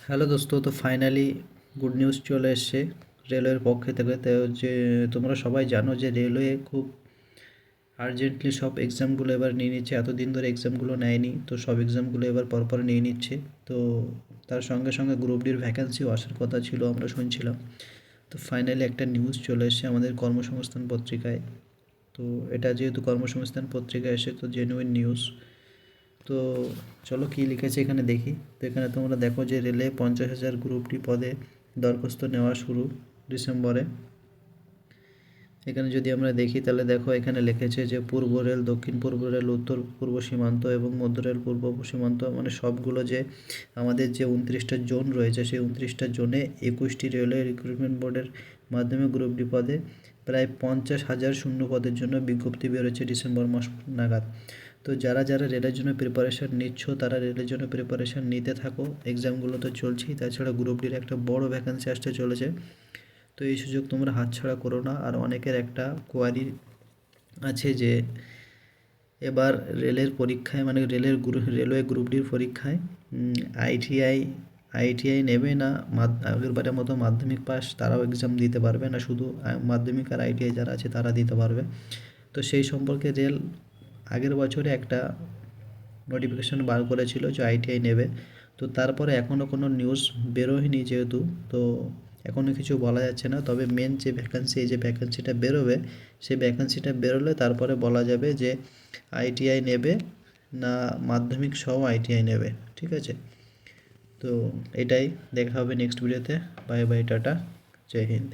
Hello দোস্ত, তো finally good news চলে এসছে রেলওয়ের পক্ষে থেকে। তো যে তোমরা সবাই জানো যে রেলওয়ে খুব আর্জেন্টলি সব এক্সামগুলো এবার নিয়ে নিচ্ছে। এতদিন ধরে এক্সামগুলো নেয়নি, তো সব এক্সামগুলো এবার পরপর নিয়ে নিচ্ছে। তো তার সঙ্গে সঙ্গে গ্রুপ ডির ভ্যাকেন্সিও আসার কথা ছিল, আমরা শুনছিলাম। তো ফাইনালি একটা নিউজ চলে এসছে আমাদের কর্মসংস্থান পত্রিকায়। তো এটা যেহেতু কর্মসংস্থান পত্রিকায় এসে, তো জেনুইন নিউজ। তো চলো কী লিখেছে এখানে দেখি। তো এখানে তোমরা দেখো যে রেলে 50,000 গ্রুপ ডি পদে দরখাস্ত নেওয়া শুরু ডিসেম্বরে। এখানে যদি আমরা দেখি তাহলে দেখো এখানে লিখেছে যে পূর্ব রেল, দক্ষিণ পূর্ব রেল, উত্তর পূর্ব সীমান্ত এবং মধ্য রেল পূর্ব সীমান্ত, মানে সবগুলো যে আমাদের যে 29টা জোন রয়েছে, সেই 29টা জোনে 21টি রেলওয়ে রিক্রুটমেন্ট বোর্ডের মাধ্যমে গ্রুপ ডি পদে প্রায় 50,000 শূন্য পদের জন্য বিজ্ঞপ্তি বেরোচ্ছে ডিসেম্বর মাস নাগাদ। তো যারা যারা রেলের জন্য প্রিপারেশান নিচ্ছ, তারা রেলের জন্য প্রিপারেশান নিতে থাকো। এক্সামগুলো তো চলছেই, তাছাড়া গ্রুপ ডির একটা বড় ভ্যাকেন্সি আসতে চলেছে। তো এই সুযোগ তোমরা হাতছাড়া করো না। আর অনেকের একটা কোয়ারি আছে যে এবার রেলের পরীক্ষায়, মানে রেলওয়ে গ্রুপ ডির পরীক্ষায় আইটিআই নেবে না আগেরবারের মতো মাধ্যমিক পাস তারাও এক্সাম দিতে পারবে না, শুধু মাধ্যমিক আর আইটিআই যারা আছে তারা দিতে পারবে। তো সেই সম্পর্কে রেল আগের বছরে একটা নোটিফিকেশান বার করেছিল যে আইটিআই নেবে। তো তারপরে এখনও কোনো নিউজ বেরোয়নি যেহেতু, তো এখনও কিছু বলা যাচ্ছে না। তবে মেন যে ভ্যাকেন্সি, এই যে ভ্যাকেন্সিটা বেরোবে, সেই ভ্যাকেন্সিটা বেরোলে তারপরে বলা যাবে যে আইটিআই নেবে না মাধ্যমিক সহ আইটিআই নেবে। ঠিক আছে, তো এটাই দেখা হবে নেক্সট ভিডিওতে। বাই বাই, টাটা, জয় হিন্দ।